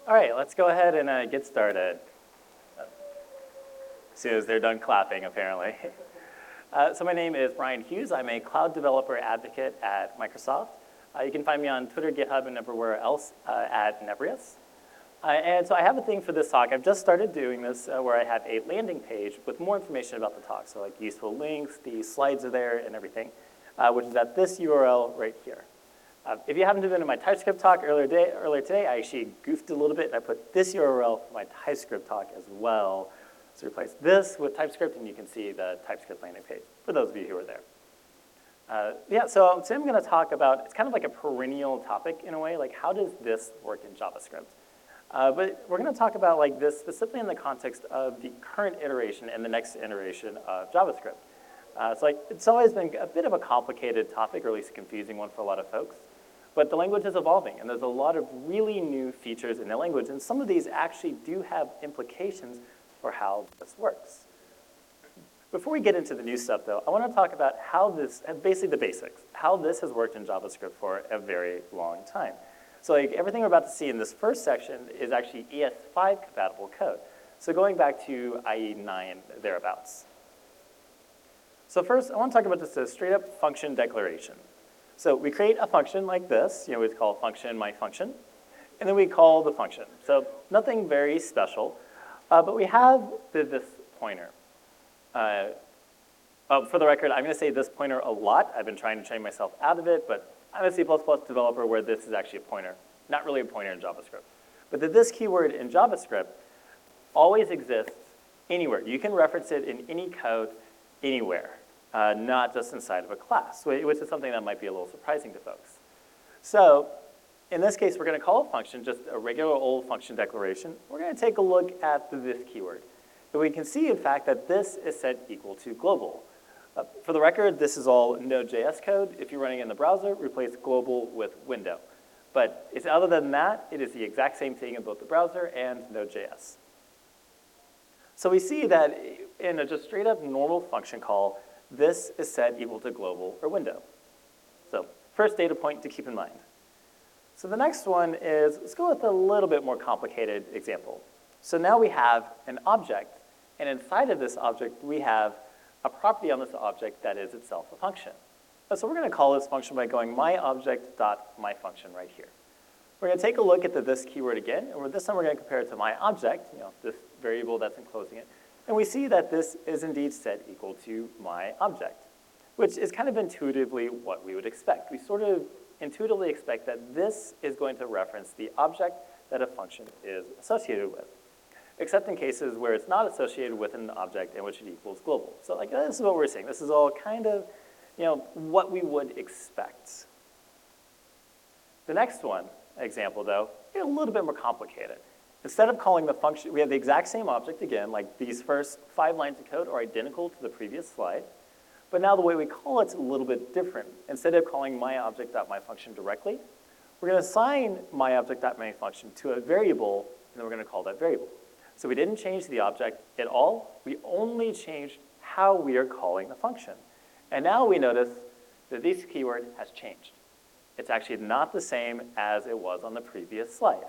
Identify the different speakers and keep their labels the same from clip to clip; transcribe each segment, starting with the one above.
Speaker 1: All right, let's go ahead and get started. As soon as they're done clapping, apparently. So my name is Brian Hughes. I'm a cloud developer advocate at Microsoft. You can find me on Twitter, GitHub, and everywhere else at Nebrius. And so I have a thing for this talk. I've just started doing this where I have a landing page with more information about the talk. So like useful links, the slides are there and everything, which is at this URL right here. If you haven't been to my TypeScript talk earlier today, I actually goofed a little bit and I put this URL for my TypeScript talk as well. So replace this with TypeScript and you can see the TypeScript landing page for those of you who are there. So today I'm going to talk about, it's kind of like a perennial topic in a way, like how does this work in JavaScript? But we're going to talk about like this specifically in the context of the current iteration and the next iteration of JavaScript. It's always been a bit of a complicated topic, or at least a confusing one for a lot of folks. But the language is evolving, and there's a lot of really new features in the language, and some of these actually do have implications for how this works. Before we get into the new stuff, though, I want to talk about how this, basically the basics, how this has worked in JavaScript for a very long time. So like everything we're about to see in this first section is actually ES5 compatible code. So going back to IE 9, thereabouts. So first, I want to talk about just a straight up function declaration. So we create a function like this, we call function my function, and then we call the function. So nothing very special, but we have this pointer. For the record, I'm going to say this pointer a lot. I've been trying to train myself out of it, but I'm a C++ developer where this is actually a pointer, not really a pointer in JavaScript. But this keyword in JavaScript always exists anywhere. You can reference it in any code, anywhere. Not just inside of a class, which is something that might be a little surprising to folks. So in this case, we're going to call a function just a regular old function declaration. We're going to take a look at this keyword. And we can see, in fact, that this is set equal to global. For the record, this is all Node.js code. If you're running in the browser, replace global with window. But other than that, it is the exact same thing in both the browser and Node.js. So we see that in a just straight up normal function call, this is set equal to global or window. So first data point to keep in mind. So the next one is, let's go with a little bit more complicated example. So now we have an object, and inside of this object, we have a property on this object that is itself a function. So we're going to call this function by going myObject.myFunction right here. We're going to take a look at this keyword again, and this time we're going to compare it to myObject, this variable that's enclosing it. And we see that this is indeed set equal to myObject, which is kind of intuitively what we would expect. We sort of intuitively expect that this is going to reference the object that a function is associated with, except in cases where it's not associated with an object in which it equals global. So like this is what we're seeing. This is all kind of what we would expect. The next example though, is a little bit more complicated. Instead of calling the function, we have the exact same object again, like these first 5 lines of code are identical to the previous slide, but now the way we call it's a little bit different. Instead of calling myObject.myFunction directly, we're going to assign myObject.myFunction to a variable, and then we're going to call that variable. So we didn't change the object at all, we only changed how we are calling the function. And now we notice that this keyword has changed. It's actually not the same as it was on the previous slide.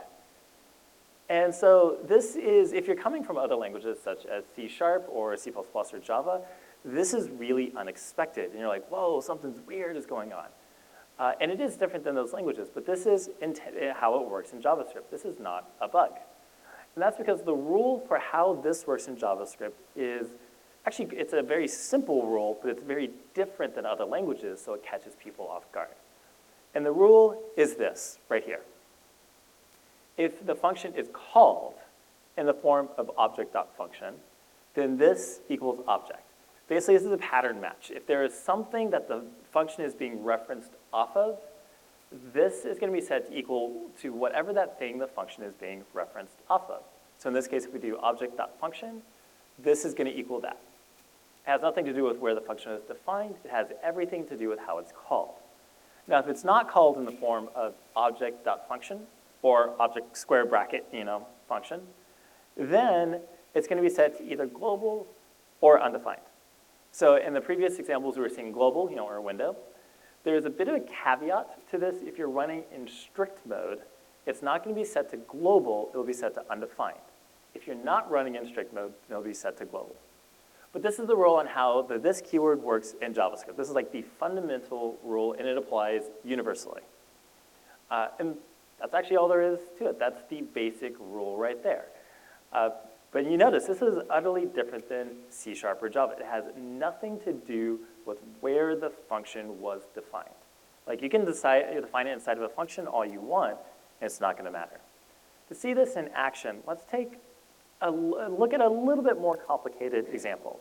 Speaker 1: And so this is, if you're coming from other languages such as C# or C++ or Java, this is really unexpected. And you're like, whoa, something's weird is going on. And it is different than those languages, but this is how it works in JavaScript. This is not a bug. And that's because the rule for how this works in JavaScript is, actually it's a very simple rule, but it's very different than other languages, so it catches people off guard. And the rule is this, right here. If the function is called in the form of object.function, then this equals object. Basically, this is a pattern match. If there is something that the function is being referenced off of, this is going to be set to equal to whatever that thing the function is being referenced off of. So in this case, if we do object.function, this is going to equal that. It has nothing to do with where the function is defined. It has everything to do with how it's called. Now, if it's not called in the form of object.function, or object square bracket, function, then it's going to be set to either global or undefined. So in the previous examples, we were seeing global, or a window. There's a bit of a caveat to this. If you're running in strict mode, it's not going to be set to global, it will be set to undefined. If you're not running in strict mode, it'll be set to global. But this is the rule on how the this keyword works in JavaScript. This is like the fundamental rule, and it applies universally. And that's actually all there is to it. That's the basic rule right there. But you notice this is utterly different than C# or Java. It has nothing to do with where the function was defined. Like you can define it inside of a function all you want, and it's not going to matter. To see this in action, let's take a look at a little bit more complicated example.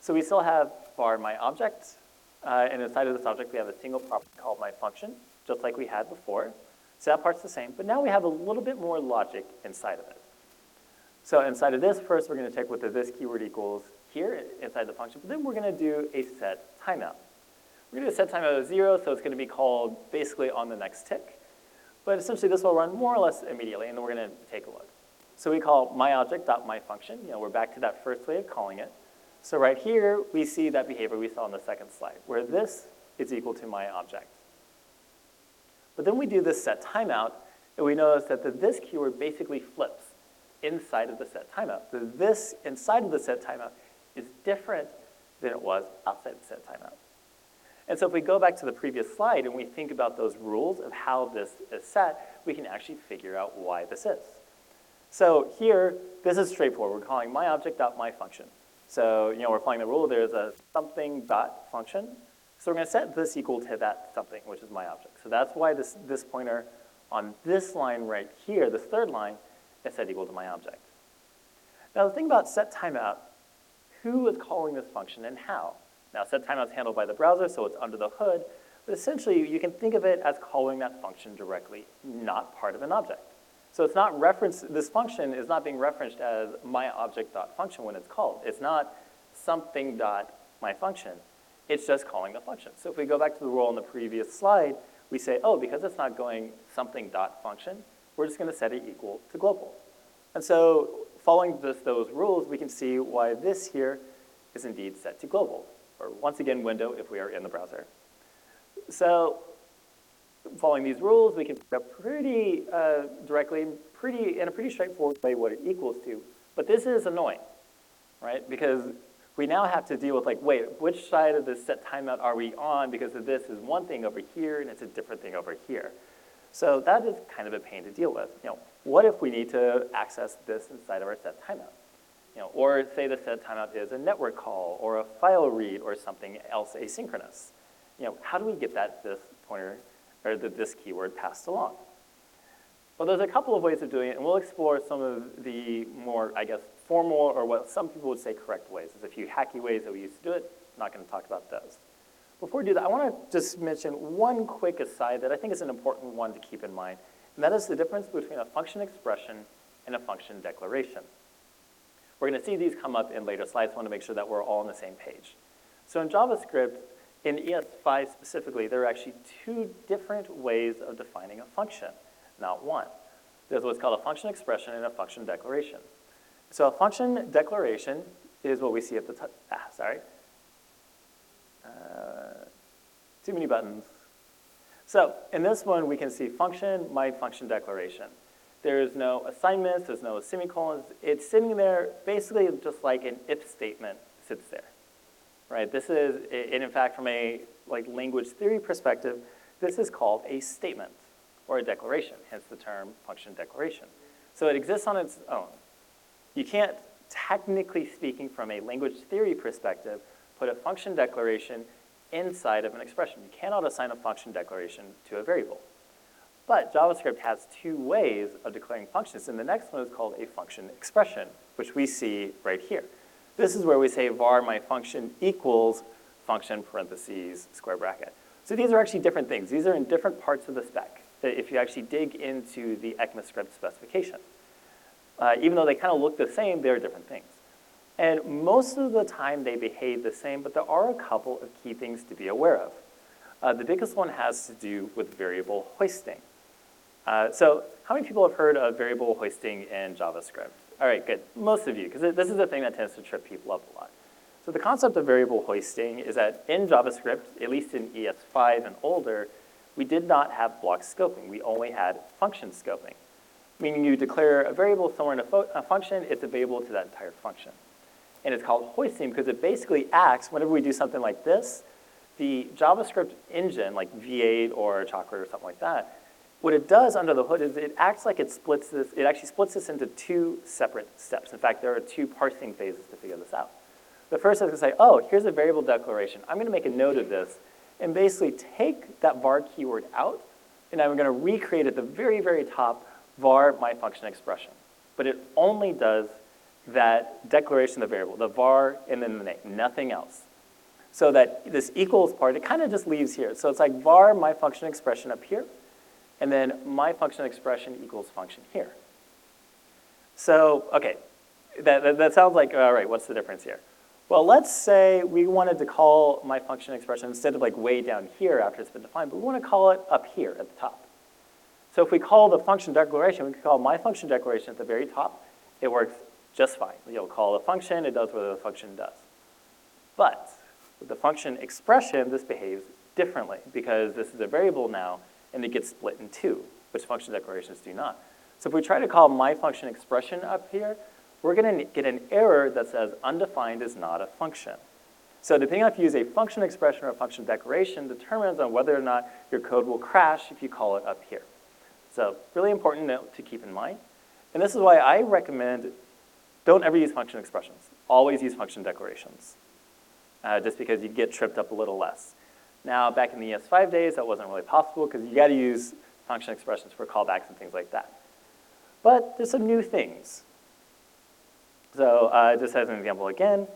Speaker 1: So we still have var my object, and inside of this object we have a single property called my function, just like we had before. So that part's the same, but now we have a little bit more logic inside of it. So inside of this, first we're going to take what the this keyword equals here inside the function, but then we're going to do a set timeout. We're going to do a set timeout of 0, so it's going to be called basically on the next tick. But essentially this will run more or less immediately, and then we're going to take a look. So we call myObject.myFunction. We're back to that first way of calling it. So right here, we see that behavior we saw on the second slide, where this is equal to myObject. But then we do this set timeout, and we notice that the this keyword basically flips inside of the set timeout. The this inside of the set timeout is different than it was outside the set timeout. And so if we go back to the previous slide and we think about those rules of how this is set, we can actually figure out why this is. So here, this is straightforward. We're calling myObject.myFunction. So we're applying the rule. There's a something dot function. So we're going to set this equal to that something, which is myObject. So that's why this pointer on this line right here, this third line, is set equal to myObject. Now the thing about set timeout, who is calling this function and how? Now set timeout is handled by the browser, so it's under the hood. But essentially, you can think of it as calling that function directly, not part of an object. So it's not referenced, this function is not being referenced as myObject.function when it's called. It's not something.myFunction. It's just calling the function. So if we go back to the rule on the previous slide, we say, oh, because it's not going something.function, we're just going to set it equal to global. And so following those rules, we can see why this here is indeed set to global, or once again, window if we are in the browser. So following these rules, we can pick up pretty directly, in a pretty straightforward way what it equals to. But this is annoying, right? Because we now have to deal with like, wait, which side of this set timeout are we on? Because of this is one thing over here, and it's a different thing over here. So that is kind of a pain to deal with. What if we need to access this inside of our set timeout? Or say the set timeout is a network call, or a file read, or something else asynchronous. How do we get this pointer, or this keyword passed along? Well, there's a couple of ways of doing it, and we'll explore some of the more, I guess, formal, or what some people would say correct ways. There's a few hacky ways that we used to do it. I'm not going to talk about those. Before we do that, I want to just mention one quick aside that I think is an important one to keep in mind, and that is the difference between a function expression and a function declaration. We're going to see these come up in later slides. I want to make sure that we're all on the same page. So in JavaScript, in ES5 specifically, there are actually two different ways of defining a function, not one. There's what's called a function expression and a function declaration. So a function declaration is what we see at the top. Too many buttons. So in this one, we can see function, my function declaration. There's no assignments, there's no semicolons. It's sitting there basically just like an if statement sits there, right? This is, and in fact, from a language theory perspective, this is called a statement or a declaration, hence the term function declaration. So it exists on its own. You can't, technically speaking, from a language theory perspective, put a function declaration inside of an expression. You cannot assign a function declaration to a variable. But JavaScript has two ways of declaring functions, and the next one is called a function expression, which we see right here. This is where we say var my function equals function parentheses square bracket. So these are actually different things. These are in different parts of the spec, if you actually dig into the ECMAScript specification. Even though they kind of look the same, they're different things. And most of the time they behave the same, but there are a couple of key things to be aware of. The biggest one has to do with variable hoisting. So how many people have heard of variable hoisting in JavaScript? All right, good. Most of you, because this is the thing that tends to trip people up a lot. So the concept of variable hoisting is that in JavaScript, at least in ES5 and older, we did not have block scoping. We only had function scoping, meaning you declare a variable somewhere in a function, it's available to that entire function. And it's called hoisting because it basically acts, whenever we do something like this, the JavaScript engine, like V8 or Chocolate or something like that, what it does under the hood is it acts like it actually splits this into two separate steps. In fact, there are two parsing phases to figure this out. The first is to say, oh, here's a variable declaration. I'm going to make a note of this and basically take that var keyword out, and I'm going to recreate at the very, very top var my function expression. But it only does that declaration of the variable, the var and then the name, nothing else. So that this equals part, it kind of just leaves here. So it's like var my function expression up here, and then my function expression equals function here. So, okay, that sounds like, all right, what's the difference here? Well, let's say we wanted to call my function expression instead of like way down here after it's been defined, but we want to call it up here at the top. So if we call the function declaration, we can call my function declaration at the very top. It works just fine. You'll call a function, it does what the function does. But with the function expression, this behaves differently because this is a variable now, and it gets split in two, which function declarations do not. So if we try to call my function expression up here, we're going to get an error that says undefined is not a function. So depending on if you use a function expression or a function declaration determines on whether or not your code will crash if you call it up here. So really important note to keep in mind. And this is why I recommend don't ever use function expressions. Always use function declarations, just because you get tripped up a little less. Now, back in the ES5 days, that wasn't really possible because you got to use function expressions for callbacks and things like that. But there's some new things. So just as an example again,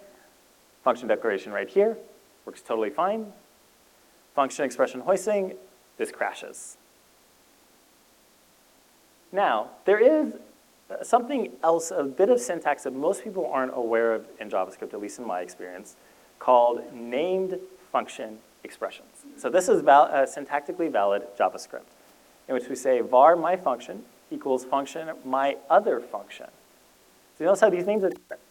Speaker 1: function declaration right here works totally fine. Function expression hoisting, this crashes. Now, there is something else, a bit of syntax that most people aren't aware of in JavaScript, at least in my experience, called named function expressions. So this is syntactically valid JavaScript, in which we say var my function equals function my other function. So you notice how these names are different.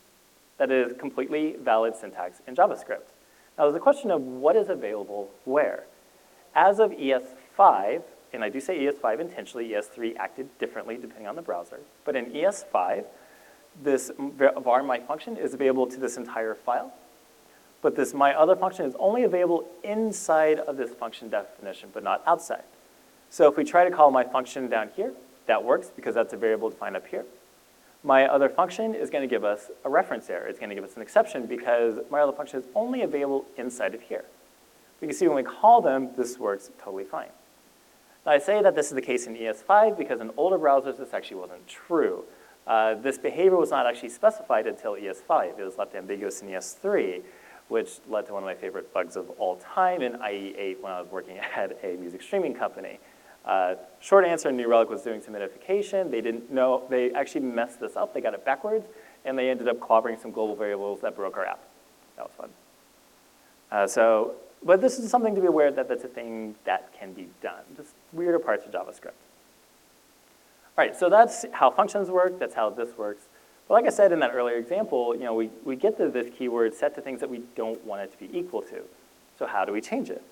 Speaker 1: That is completely valid syntax in JavaScript. Now there's a question of what is available where. As of ES5, and I do say ES5 intentionally, ES3 acted differently depending on the browser, but in ES5, this var my function is available to this entire file, but this my other function is only available inside of this function definition, but not outside. So if we try to call my function down here, that works because that's a variable defined up here. My other function is going to give us a reference error. It's going to give us an exception because my other function is only available inside of here. We can see when we call them, this works totally fine. Now I say that this is the case in ES5 because in older browsers this actually wasn't true. This behavior was not actually specified until ES5. It was left ambiguous in ES3, which led to one of my favorite bugs of all time in IE8 when I was working at a music streaming company. Short answer, New Relic was doing some modification. They didn't know, they actually messed this up. They got it backwards, and they ended up clobbering some global variables that broke our app. That was fun. But this is something to be aware that that's a thing that can be done, just weirder parts of JavaScript. All right, so that's how functions work. That's how this works. But like I said in that earlier example, we get this keyword set to things that we don't want it to be equal to. So how do we change it?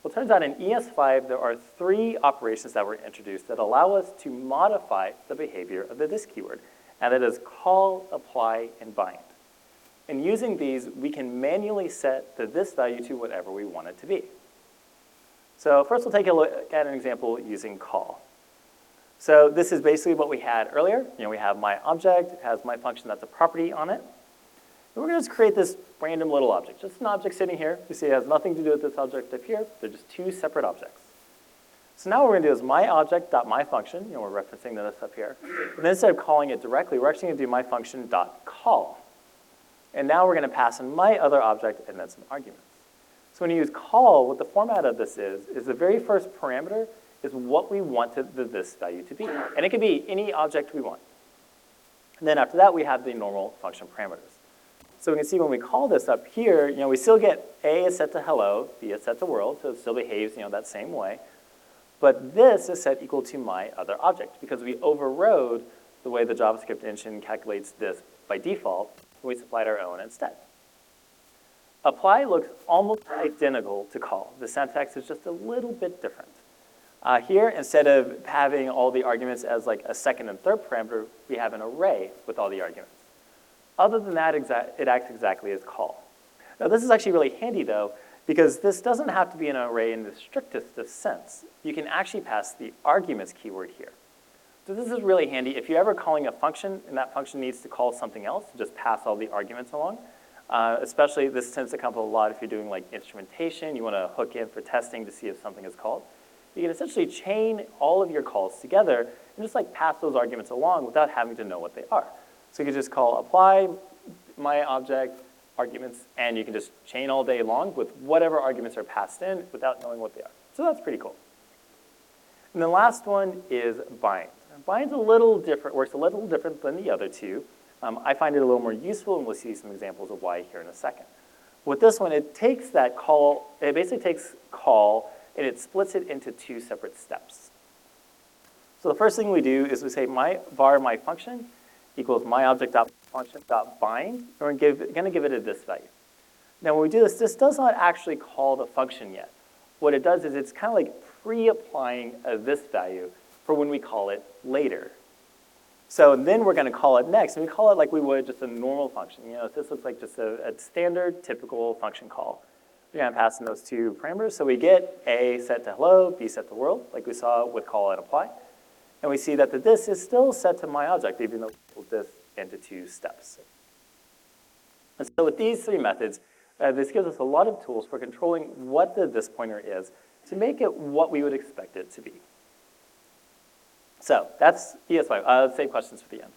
Speaker 1: Well, it turns out in ES5, there are 3 operations that were introduced that allow us to modify the behavior of the this keyword, and that is call, apply, and bind. And using these, we can manually set the this value to whatever we want it to be. So first we'll take a look at an example using call. So this is basically what we had earlier. We have my object, it has my function that's a property on it. And we're going to just create this random little object, just an object sitting here. You see it has nothing to do with this object up here. They're just 2 separate objects. So now what we're going to do is my object.myFunction, we're referencing this up here. And then instead of calling it directly, we're actually going to do myFunction.call. And now we're going to pass in my other object and then some arguments. So when you use call, what the format of this is the very first parameter is what we want this value to be. And it can be any object we want. And then after that, we have the normal function parameters. So we can see when we call this up here, we still get A is set to hello, B is set to world, so it still behaves that same way. But this is set equal to my other object because we overrode the way the JavaScript engine calculates this by default, and we supplied our own instead. Apply looks almost identical to call. The syntax is just a little bit different. Here, instead of having all the arguments as like a second and third parameter, we have an array with all the arguments. Other than that, it acts exactly as call. Now this is actually really handy though, because this doesn't have to be an array in the strictest of sense. You can actually pass the arguments keyword here. So this is really handy. If you're ever calling a function and that function needs to call something else, just pass all the arguments along. Especially this tends to come up a lot if you're doing like instrumentation, you want to hook in for testing to see if something is called. You can essentially chain all of your calls together and just like pass those arguments along without having to know what they are. So you can just call apply my object arguments, and you can just chain all day long with whatever arguments are passed in without knowing what they are. So that's pretty cool. And the last one is bind. Bind's a little different, works a little different than the other two. I find it a little more useful, and we'll see some examples of why here in a second. With this one, it takes that call, it basically takes call, and it splits it into two separate steps. So the first thing we do is we say my function equals myObject.function.bind, and we're going to give it a this value. Now when we do this, this does not actually call the function yet. What it does is it's kind of like pre-applying a this value for when we call it later. So then we're going to call it next, and we call it like we would just a normal function. You know, this looks like just a standard, typical function call. We're going to pass in those two parameters. So we get A set to hello, B set to world, like we saw with call and apply. And we see that the this is still set to my object, even though we split this into two steps. And so with these three methods, this gives us a lot of tools for controlling what the this pointer is to make it what we would expect it to be. So that's ES5. Let's save questions for the end.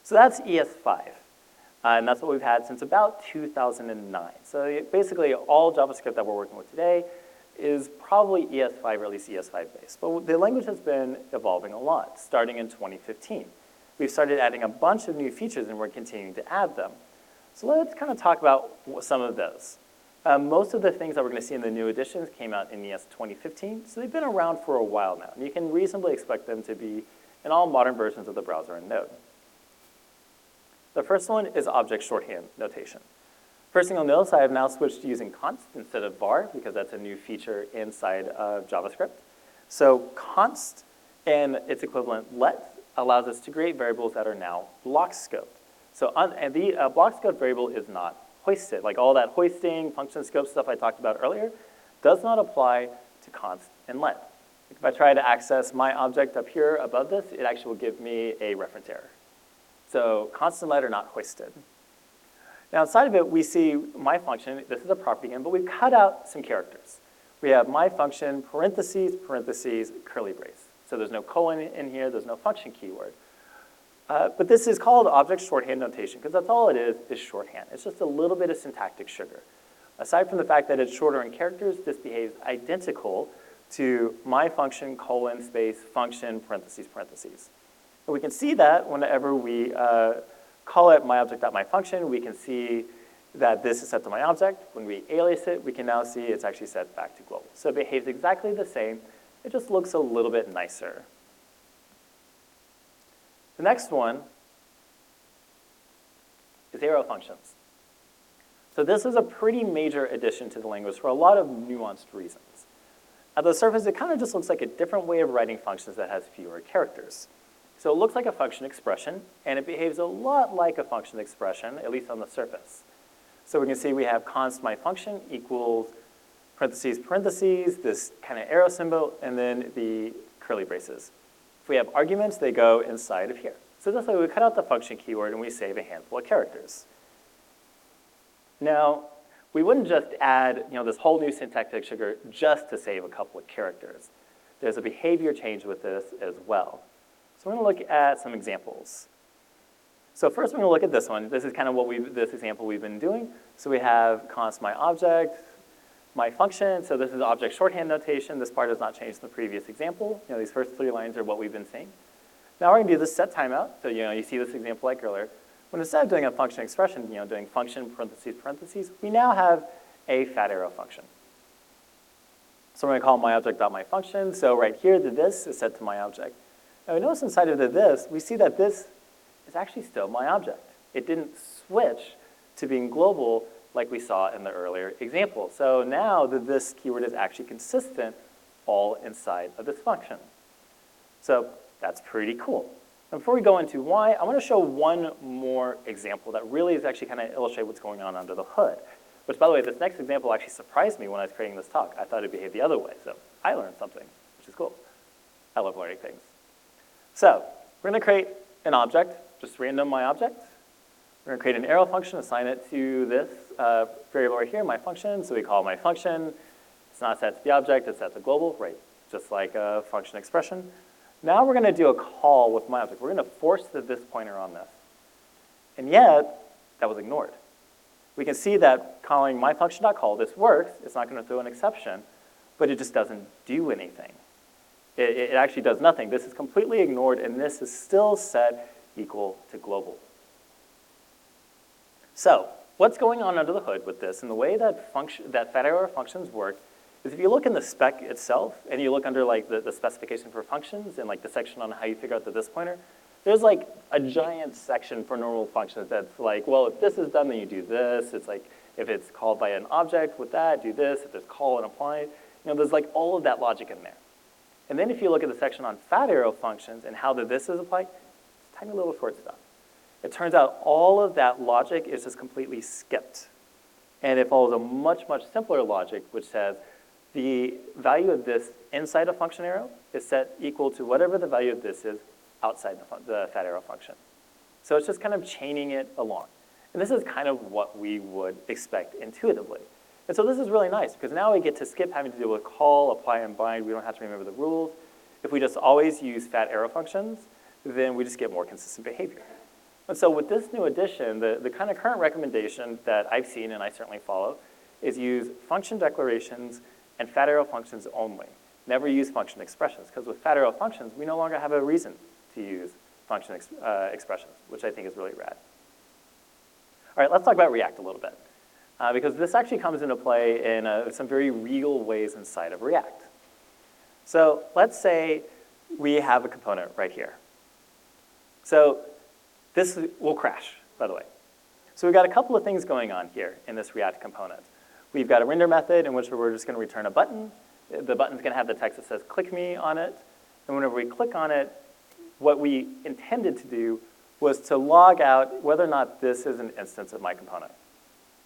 Speaker 1: So that's ES5. And that's what we've had since about 2009. So basically all JavaScript that we're working with today is probably ES5 or at least ES5 based. But the language has been evolving a lot, starting in 2015. We've started adding a bunch of new features and we're continuing to add them. So let's kind of talk about some of those. Most of the things that we're going to see in the new editions came out in ES 2015, so they've been around for a while now, and you can reasonably expect them to be in all modern versions of the browser and Node. The first one is object shorthand notation. First thing you'll notice, I have now switched to using const instead of var, because that's a new feature inside of JavaScript. So const and its equivalent let allows us to create variables that are now block scoped. So and the block scoped variable is not hoisted. Like all that hoisting, function scope stuff I talked about earlier does not apply to const and let. If I try to access my object up here above this, it actually will give me a reference error. So const and let are not hoisted. Now inside of it, we see my function. This is a property again, but we've cut out some characters. We have my function, parentheses, parentheses, curly brace. So there's no colon in here, there's no function keyword. But this is called object shorthand notation because that's all it is shorthand. It's just a little bit of syntactic sugar. Aside from the fact that it's shorter in characters, this behaves identical to my function, colon, space, function, parentheses, parentheses. And we can see that whenever we call it myObject.myFunction, we can see that this is set to my object. When we alias it, we can now see it's actually set back to global. So it behaves exactly the same. It just looks a little bit nicer. The next one is arrow functions. So this is a pretty major addition to the language for a lot of nuanced reasons. At the surface, it kind of just looks like a different way of writing functions that has fewer characters. So it looks like a function expression, and it behaves a lot like a function expression, at least on the surface. So we can see we have const my function equals parentheses, parentheses, this kind of arrow symbol, and then the curly braces. If we have arguments, they go inside of here. So this way we cut out the function keyword and we save a handful of characters. Now, we wouldn't just add this whole new syntactic sugar just to save a couple of characters. There's a behavior change with this as well. So we're going to look at some examples. So first we're going to look at this one. This is kind of this example we've been doing. So we have const my object, my function. So this is object shorthand notation. This part has not changed in the previous example. These first three lines are what we've been seeing. Now we're going to do this set timeout. So you see this example like earlier. When instead of doing a function expression, doing function parentheses parentheses, we now have a fat arrow function. So we're going to call myObject.myFunction. So right here, the this is set to my object. Now we notice inside of the this, we see that this is actually still my object. It didn't switch to being global like we saw in the earlier example. So now the this keyword is actually consistent all inside of this function. So that's pretty cool. And before we go into why, I want to show one more example that really is actually kind of illustrate what's going on under the hood. Which, by the way, this next example actually surprised me when I was creating this talk. I thought it'd behave the other way, so I learned something, which is cool. I love learning things. So we're going to create an object, just random my object. We're going to create an arrow function, assign it to this variable right here, my function. So we call my function. It's not set to the object, it's set to global, right? Just like a function expression. Now we're going to do a call with my object. We're going to force this pointer on this. And yet, that was ignored. We can see that calling my function.call, this works. It's not going to throw an exception, but it just doesn't do anything. It actually does nothing. This is completely ignored, and this is still set equal to global. So what's going on under the hood with this, and the way that fat arrow functions work, is if you look in the spec itself, and you look under like the specification for functions, and like the section on how you figure out the this pointer, there's like a giant section for normal functions that's like, well, if this is done, then you do this. It's like, if it's called by an object with that, do this. If there's call and apply, there's like all of that logic in there. And then if you look at the section on fat arrow functions and how the this is applied, it's tiny little short stuff. It turns out all of that logic is just completely skipped. And it follows a much, much simpler logic, which says the value of this inside a function arrow is set equal to whatever the value of this is outside the fat arrow function. So it's just kind of chaining it along. And this is kind of what we would expect intuitively. And so this is really nice, because now we get to skip having to deal with call, apply, and bind. We don't have to remember the rules. If we just always use fat arrow functions, then we just get more consistent behavior. And so with this new addition, the kind of current recommendation that I've seen, and I certainly follow, is use function declarations and fat arrow functions only. Never use function expressions, because with fat arrow functions, we no longer have a reason to use function expressions, which I think is really rad. All right, let's talk about React a little bit, because this actually comes into play in some very real ways inside of React. So let's say we have a component right here. So this will crash, by the way. So we've got a couple of things going on here in this React component. We've got a render method in which we're just going to return a button. The button's going to have the text that says click me on it. And whenever we click on it, what we intended to do was to log out whether or not this is an instance of my component.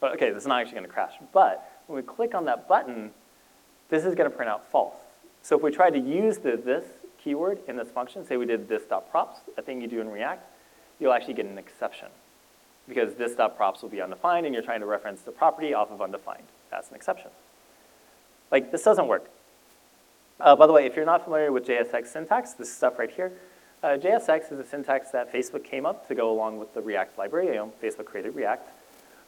Speaker 1: But okay, this is not actually going to crash. But when we click on that button, this is going to print out false. So if we try to use the this keyword in this function, say we did this.props, a thing you do in React, you'll actually get an exception, because this.props will be undefined, and you're trying to reference the property off of undefined. That's an exception. Like, this doesn't work. By the way, if you're not familiar with JSX syntax, this stuff right here, JSX is a syntax that Facebook came up to go along with the React library. Facebook created React.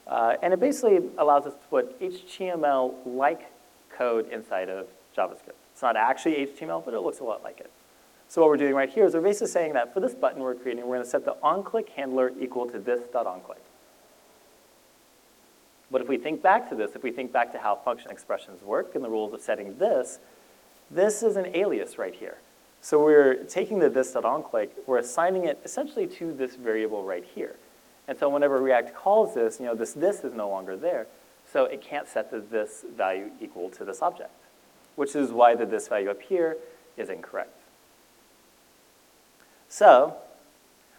Speaker 1: And it basically allows us to put HTML-like code inside of JavaScript. It's not actually HTML, but it looks a lot like it. So what we're doing right here is we're basically saying that for this button we're creating, we're going to set the onClick handler equal to this.onClick. But if we think back to this, if we think back to how function expressions work and the rules of setting this, this is an alias right here. So we're taking the this.onClick, we're assigning it essentially to this variable right here. And so whenever React calls this, this is no longer there. So it can't set the this value equal to this object, which is why the this value up here is incorrect. So,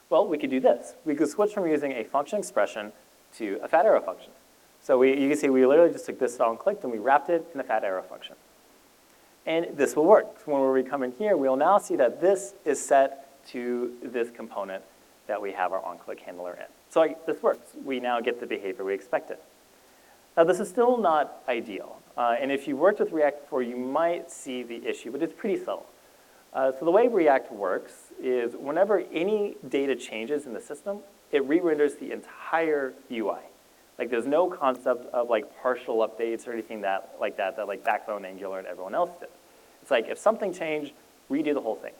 Speaker 1: well, we could do this. We could switch from using a function expression to a fat arrow function. So you can see we literally just took this.onClick and we wrapped it in a fat arrow function. And this will work. So when we come in here, we'll now see that this is set to this component that we have our onClick handler in. So this works. We now get the behavior we expected. Now, this is still not ideal. And if you worked with React before, you might see the issue, but it's pretty subtle. So the way React works is whenever any data changes in the system, it re-renders the entire UI. Like, there's no concept of like partial updates or anything that like Backbone, Angular, and everyone else did. It's like, if something changed, redo the whole thing.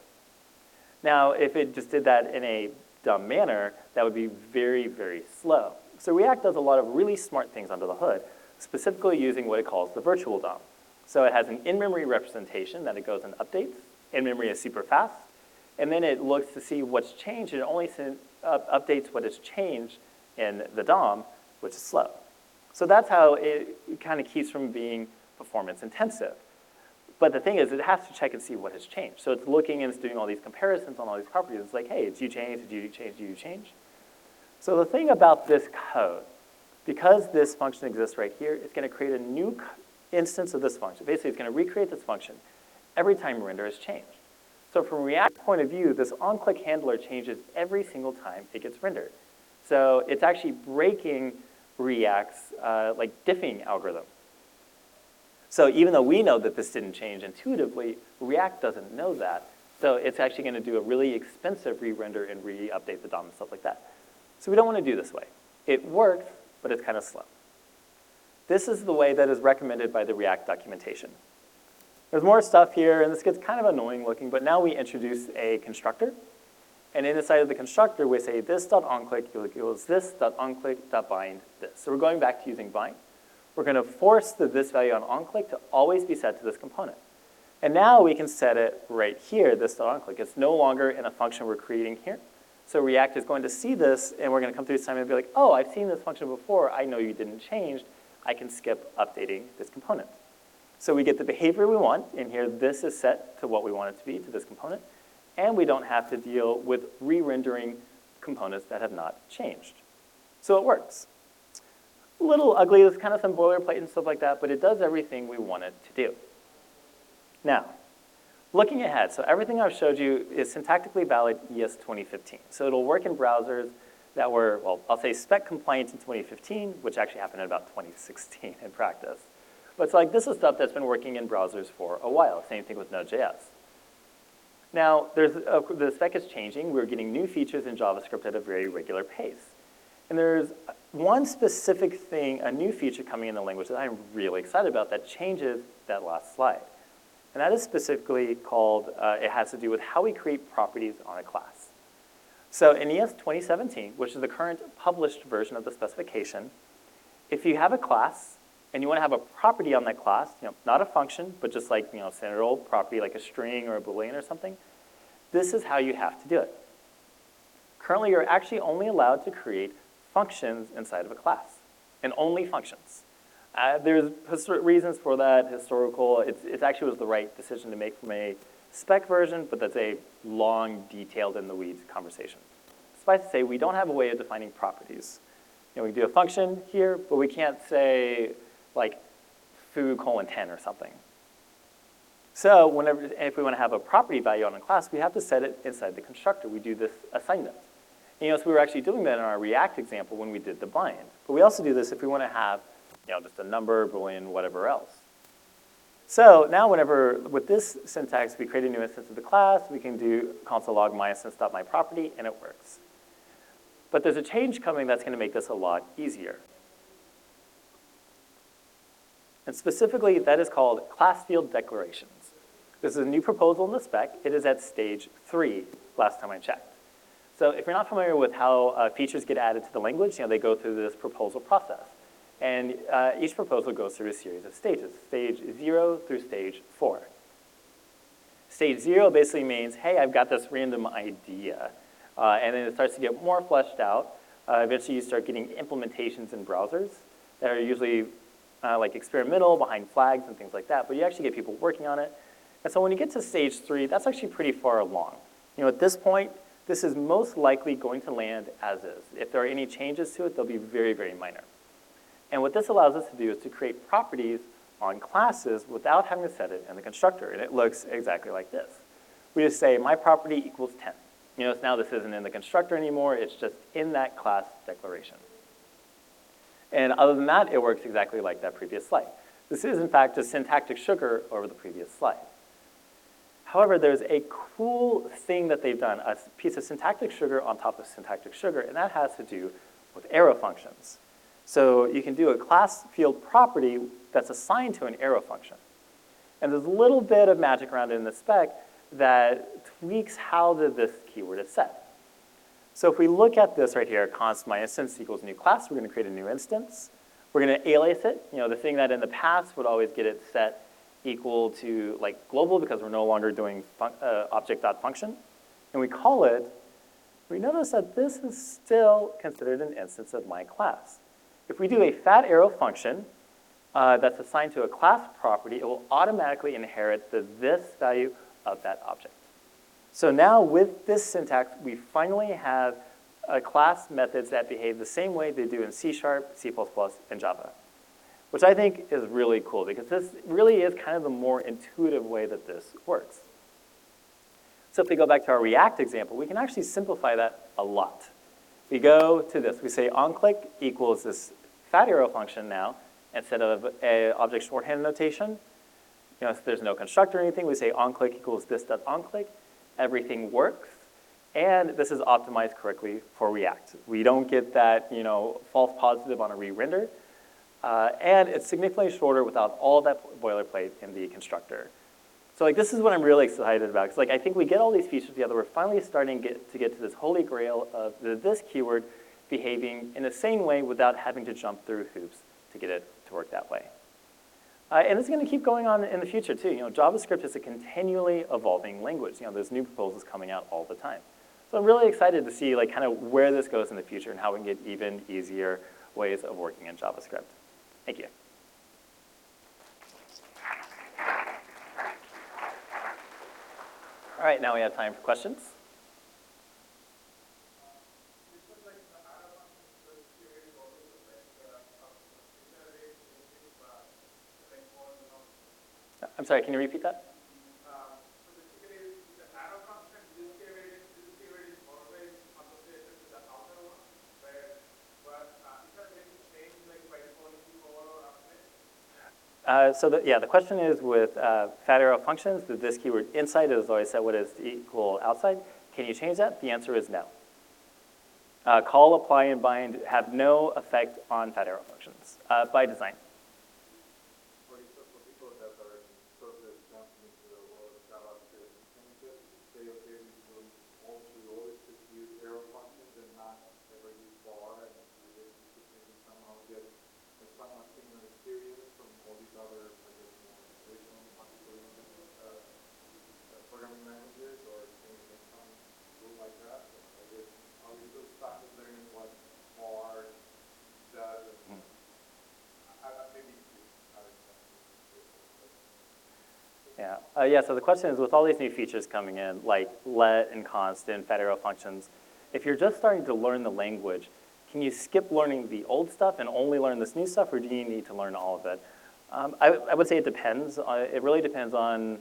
Speaker 1: Now, if it just did that in a dumb manner, that would be very, very slow. So React does a lot of really smart things under the hood, specifically using what it calls the virtual DOM. So it has an in-memory representation that it goes and updates. In-memory is super fast. And then it looks to see what's changed, and it only updates what has changed in the DOM, which is slow. So that's how it kind of keeps from being performance intensive. But the thing is, it has to check and see what has changed. So it's looking and it's doing all these comparisons on all these properties. It's like, hey, did you change? Did you change? Did you change? So the thing about this code, because this function exists right here, it's going to create a new instance of this function. Basically, it's going to recreate this function every time render is changed. So from React's point of view, this onClick handler changes every single time it gets rendered. So it's actually breaking React's like diffing algorithm. So even though we know that this didn't change intuitively, React doesn't know that. So it's actually going to do a really expensive re-render and re-update the DOM and stuff like that. So we don't want to do this way. It works, but it's kind of slow. This is the way that is recommended by the React documentation. There's more stuff here, and this gets kind of annoying looking, but now we introduce a constructor. And inside of the constructor, we say this.onClick equals this.onClick.bind this. So we're going back to using bind. We're going to force this value on onClick to always be set to this component. And now we can set it right here, this.onClick. It's no longer in a function we're creating here. So React is going to see this, and we're going to come through this time and be like, oh, I've seen this function before. I know you didn't change. I can skip updating this component. So we get the behavior we want. In here, this is set to what we want it to be, to this component. And we don't have to deal with re-rendering components that have not changed. So it works. A little ugly, there's kind of some boilerplate and stuff like that, but it does everything we want it to do. Now, looking ahead, so everything I've showed you is syntactically valid ES2015. So it'll work in browsers that were, well, I'll say spec compliant in 2015, which actually happened in about 2016 in practice. But it's like, this is stuff that's been working in browsers for a while. Same thing with Node.js. Now, the spec is changing. We're getting new features in JavaScript at a very regular pace. And there's one specific thing, a new feature coming in the language that I'm really excited about that changes that last slide. And that is specifically called, it has to do with how we create properties on a class. So in ES 2017, which is the current published version of the specification, if you have a class and you want to have a property on that class, not a function, but just like standard old property like a string or a Boolean or something, this is how you have to do it. Currently, you're actually only allowed to create functions inside of a class, and only functions. There's reasons for that, historical. It actually was the right decision to make from a spec version, but that's a long, detailed, in the weeds conversation. Suffice to say, we don't have a way of defining properties. We can do a function here, but we can't say like foo:10 or something. So if we want to have a property value on a class, we have to set it inside the constructor. We do this assignment. So we were actually doing that in our React example when we did the bind. But we also do this if we want to have just a number, Boolean, whatever else. So now with this syntax, we create a new instance of the class. We can do console log myInstance.myProperty, and it works. But there's a change coming that's going to make this a lot easier. And specifically, that is called class field declarations. This is a new proposal in the spec. It is at stage 3, last time I checked. So if you're not familiar with how features get added to the language, they go through this proposal process. And each proposal goes through a series of stages, stage 0 through stage 4. Stage 0 basically means, hey, I've got this random idea. And then it starts to get more fleshed out. Eventually, you start getting implementations in browsers that are usually like experimental, behind flags and things like that. But you actually get people working on it. And so when you get to stage 3, that's actually pretty far along. At this point, this is most likely going to land as is. If there are any changes to it, they'll be very, very minor. And what this allows us to do is to create properties on classes without having to set it in the constructor. And it looks exactly like this. We just say, my property equals 10. So now this isn't in the constructor anymore. It's just in that class declaration. And other than that, it works exactly like that previous slide. This is, in fact, just syntactic sugar over the previous slide. However, there's a cool thing that they've done, a piece of syntactic sugar on top of syntactic sugar, and that has to do with arrow functions. So you can do a class field property that's assigned to an arrow function. And there's a little bit of magic around it in the spec that tweaks how this keyword is set. So if we look at this right here, const myInstance equals new class, we're going to create a new instance. We're going to alias it, the thing that in the past would always get it set equal to like global because we're no longer doing object.function. And we call it, we notice that this is still considered an instance of my class. If we do a fat arrow function, that's assigned to a class property, it will automatically inherit the this value of that object. So now with this syntax, we finally have class methods that behave the same way they do in C#, C++, and Java, which I think is really cool because this really is kind of the more intuitive way that this works. So if we go back to our React example, we can actually simplify that a lot. We go to this. We say onClick equals this fat arrow function now instead of a object shorthand notation. You know, if there's no constructor or anything, we say onClick equals this.onClick. Everything works. And this is optimized correctly for React. We don't get that, you know, false positive on a re-render. And it's significantly shorter without all that boilerplate in the constructor. So like, this is what I'm really excited about. Because like, I think we get all these features together. We're finally starting to get to this holy grail of this keyword behaving in the same way without having to jump through hoops to get it to work that way. And it's going to keep going on in the future, too. You know, JavaScript is a continually evolving language. You know, there's new proposals coming out all the time. So I'm really excited to see like, kind of where this goes in the future and how we can get even easier ways of working in JavaScript. Thank you. All right, now we have time for questions. I'm sorry, can you repeat that?
Speaker 2: So basically, the arrow function, this keyword is always associated with the outer one, where if you're going to change like by default over or update?
Speaker 1: Yeah, the question is with fat arrow functions, that this keyword inside is always set what is equal outside. Can you change that? The answer is no. Call, apply, and bind have no effect on fat arrow functions by design. Yeah, so the question is, with all these new features coming in, like let and const and fat arrow functions, if you're just starting to learn the language, can you skip learning the old stuff and only learn this new stuff, or do you need to learn all of it? I would say it depends. It really depends on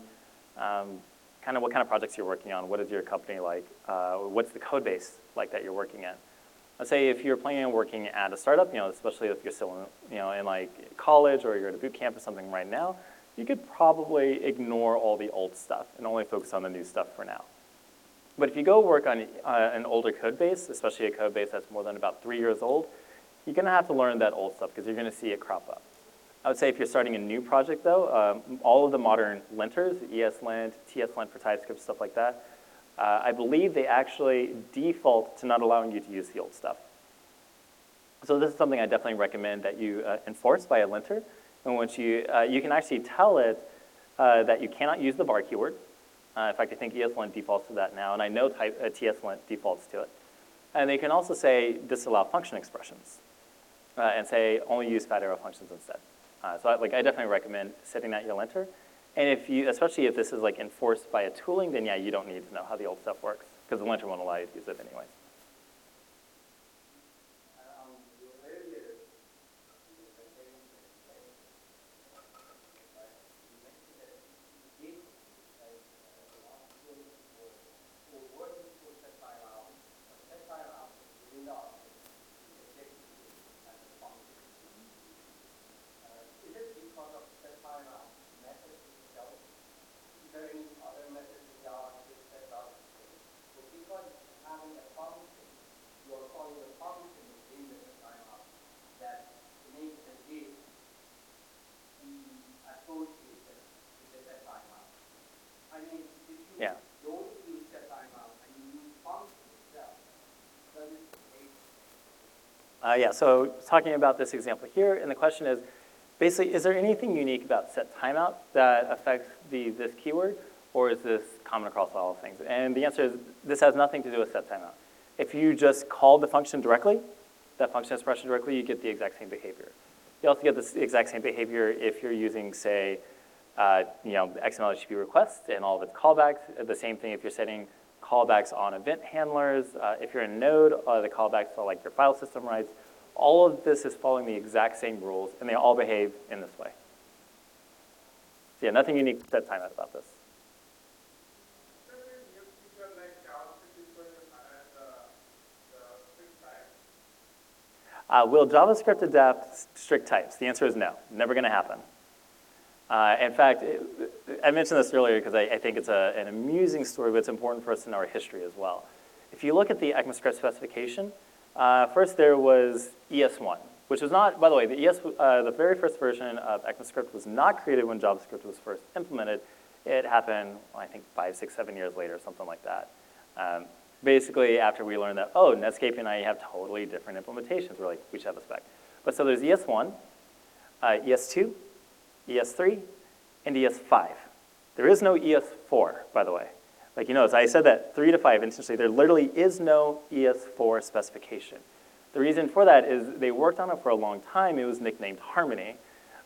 Speaker 1: kind of what kind of projects you're working on. What is your company like? What's the code base like that you're working at? Let's say if you're planning on working at a startup, you know, especially if you're still in like college or you're at a boot camp or something right now, you could probably ignore all the old stuff and only focus on the new stuff for now. But if you go work on an older code base, especially a code base that's more than about 3 years old, you're going to have to learn that old stuff because you're going to see it crop up. I would say if you're starting a new project, though, all of the modern linters, ESLint, TSLint for TypeScript, stuff like that, I believe they actually default to not allowing you to use the old stuff. So this is something I definitely recommend that you enforce by a linter, in which you can actually tell it that you cannot use the bar keyword. In fact, I think ESLint defaults to that now, and I know TSLint defaults to it. And they can also say disallow function expressions and say only use fat arrow functions instead. So I definitely recommend setting that your linter. And if you, especially if this is like enforced by a tooling, then yeah, you don't need to know how the old stuff works because the linter won't allow you to use it anyways. Yeah, so talking about this example here, and the question is, basically, is there anything unique about set timeout that affects this keyword, or is this common across all things? And the answer is, this has nothing to do with set timeout. If you just call the function directly, that function expression directly, you get the exact same behavior. You also get this exact same behavior if you're using, say, XML HTTP requests and all of its callbacks. The same thing if you're setting callbacks on event handlers. If you're in Node, the callbacks are like your file system rights. All of this is following the exact same rules, and they all behave in this way. So yeah, nothing unique to set timeout about this.
Speaker 2: Is there any new feature like JavaScript is going to add the strict types?
Speaker 1: Will JavaScript adapt strict types? The answer is no, never going to happen. In fact, I mentioned this earlier because I think it's an amusing story, but it's important for us to know our history as well. If you look at the ECMAScript specification, first there was ES1, which was not, by the way, the very first version of ECMAScript was not created when JavaScript was first implemented. It happened, I think, 5, 6, 7 years later, something like that. Basically, after we learned that, oh, Netscape and I have totally different implementations, we're like, we should have a spec. But so there's ES1, ES2, ES3, and ES5. There is no ES4, by the way. Like, so I said that 3 to 5 instantly. There literally is no ES4 specification. The reason for that is they worked on it for a long time. It was nicknamed Harmony.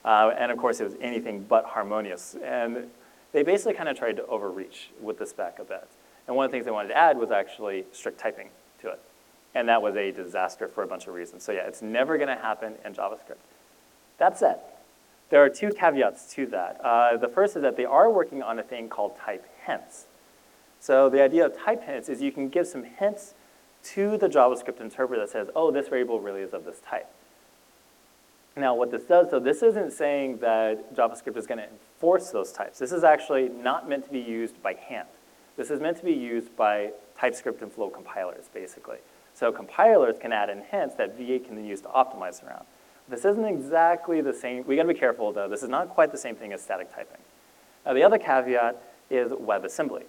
Speaker 1: And of course, it was anything but harmonious. And they basically kind of tried to overreach with the spec a bit. And one of the things they wanted to add was actually strict typing to it. And that was a disaster for a bunch of reasons. So yeah, it's never going to happen in JavaScript. That said, there are 2 caveats to that. The first is that they are working on a thing called type hints. So the idea of type hints is you can give some hints to the JavaScript interpreter that says, oh, this variable really is of this type. Now what this does, though, this isn't saying that JavaScript is going to enforce those types. This is actually not meant to be used by hand. This is meant to be used by TypeScript and Flow compilers, basically. So compilers can add in hints that V8 can then use to optimize around. This isn't exactly the same. We got to be careful, though. This is not quite the same thing as static typing. Now, the other caveat is WebAssembly.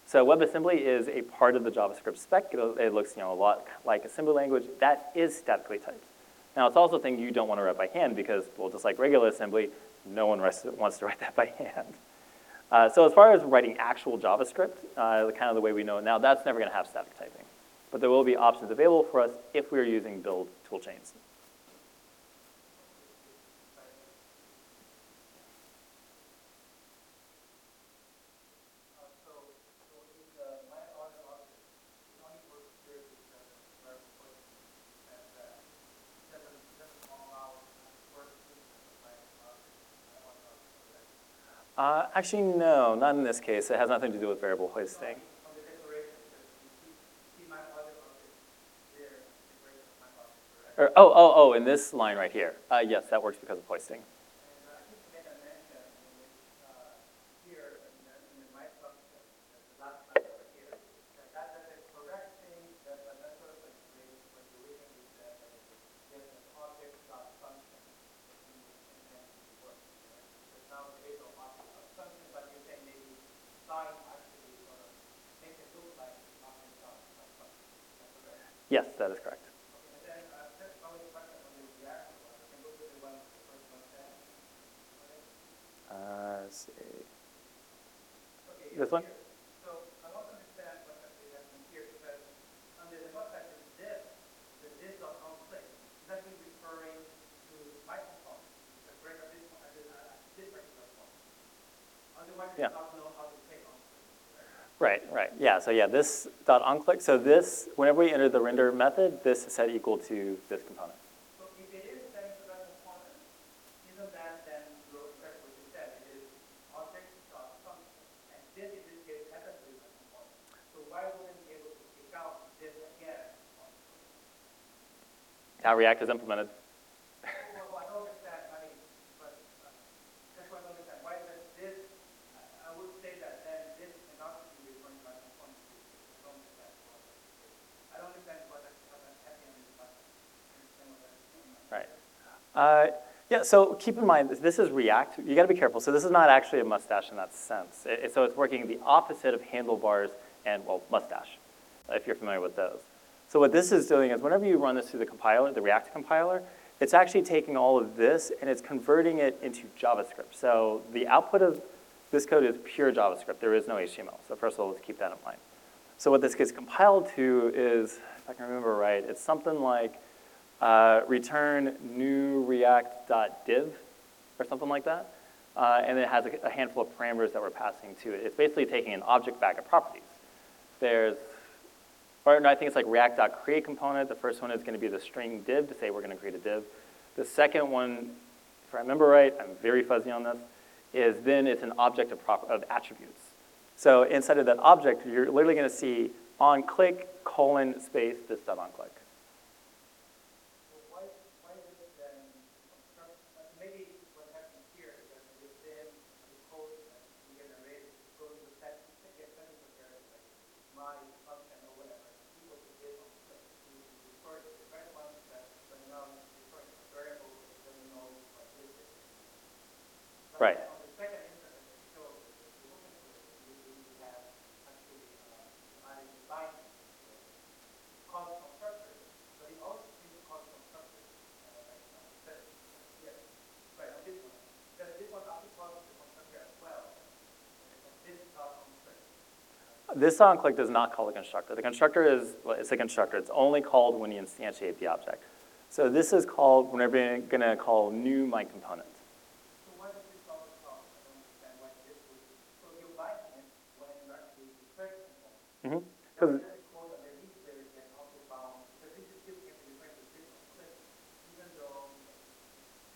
Speaker 1: So WebAssembly is a part of the JavaScript spec. It looks a lot like assembly language. That is statically typed. Now, it's also a thing you don't want to write by hand because, well, just like regular assembly, no one wants to write that by hand. So as far as writing actual JavaScript, kind of the way we know it now, that's never going to have static typing. But there will be options available for us if we're using build toolchains. Actually, no, not in this case. It has nothing to do with variable hoisting. In this line right here. Yes, that works because of hoisting. Yes, that is correct. Let's see. This one?
Speaker 2: So I want to understand what actually happened here because under the website the this.conflict is actually referring to my component, the break of this particular point. Otherwise, you don't know how to take on.
Speaker 1: Right. Yeah, so yeah, this dot onclick. So this, whenever we enter the render method, this is set equal to this component.
Speaker 2: So if it is setting to that component, isn't that then what you said? It is object dot function, and this in this case happens to be my component. So why wouldn't be able to pick out this again?
Speaker 1: How React is implemented.
Speaker 2: Well, I don't understand. I mean, but that's why I don't understand. Why does this? I would say that then this cannot be referring to my component. I don't understand what happened in this button.
Speaker 1: Right. Yeah, so keep in mind, this is React. You got to be careful. So this is not actually a mustache in that sense. So it's working the opposite of handlebars and, well, mustache, if you're familiar with those. So what this is doing is whenever you run this through the compiler, the React compiler, it's actually taking all of this and it's converting it into JavaScript. So the output of this code is pure JavaScript. There is no HTML. So first of all, let's keep that in mind. So what this gets compiled to is, if I can remember right, it's something like return new react.div or something like that. And it has a handful of parameters that we're passing to it. It's basically taking an object bag of properties. Or no, I think it's like react.create component. The first one is going to be the string div to say we're going to create a div. The second one, if I remember right, I'm very fuzzy on this, is then it's an object of attributes. So inside of that object, you're literally going to see onClick, :space, this.onClick.
Speaker 2: So why is it then construct? Maybe what happens here is that within the code that we generate, it goes to the setting prepared, like my function or whatever. We go to this on click. We refer to the right one that right now is referring to a variable that doesn't know what this is.
Speaker 1: Right.
Speaker 2: On the second instance that you showed, the looking for it, we have actually adding the binding call constructor, but it also uses call constructor like this here. Right, on this one. Does this one also call the constructor as well? This dot on click.
Speaker 1: This onClick does not call the constructor. The constructor is, well, it's a constructor. It's only called when you instantiate the object. So this is called whenever you're going to call new my component.
Speaker 2: So why does this always call? I don't understand why this would. So you're binding it when you actually refer to component.
Speaker 1: Because
Speaker 2: This is code underneath there that also bound, because this is still can be referred to this on click, even though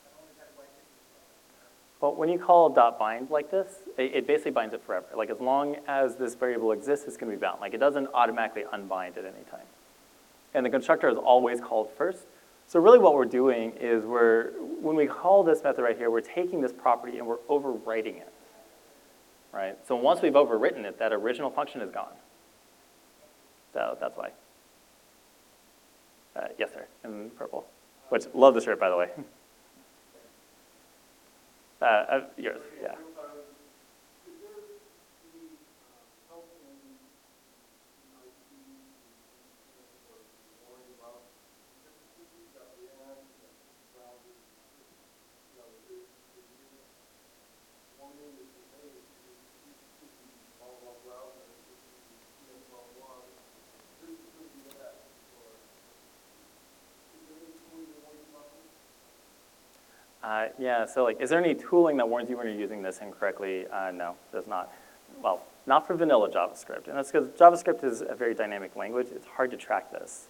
Speaker 2: I don't understand why this is called.
Speaker 1: well, when you call .bind like this, it basically binds it forever. Like as long as this variable exists, it's going to be bound. Like it doesn't automatically unbind at any time. And the constructor is always called first. So really what we're doing is when we call this method right here, we're taking this property and we're overwriting it, right? So once we've overwritten it, that original function is gone. So that's why. Yes, sir, in purple. Which, love the shirt, by the way. Yours, yeah. Yeah, so like, is there any tooling that warns you when you're using this incorrectly? No, there's not. Well, not for vanilla JavaScript. And that's because JavaScript is a very dynamic language. It's hard to track this.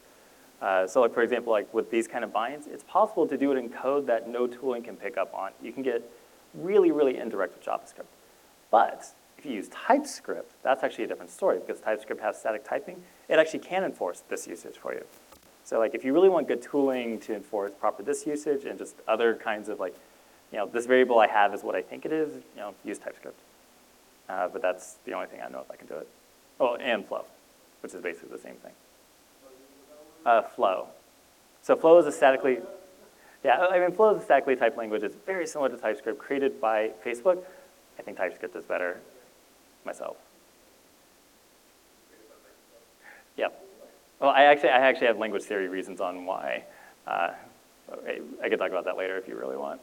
Speaker 1: So like, for example, like with these kind of binds, it's possible to do it in code that no tooling can pick up on. You can get really, really indirect with JavaScript. But if you use TypeScript, that's actually a different story because TypeScript has static typing. It actually can enforce this usage for you. So like if you really want good tooling to enforce proper this usage and just other kinds of like, this variable I have is what I think it is, use TypeScript. But that's the only thing I know if I can do it. Oh, and Flow, which is basically the same thing. Flow. So Flow is a statically, Flow is a statically typed language. It's very similar to TypeScript, created by Facebook. I think TypeScript is better myself. Yep. Well, I actually have language theory reasons on why. I could talk about that later if you really want.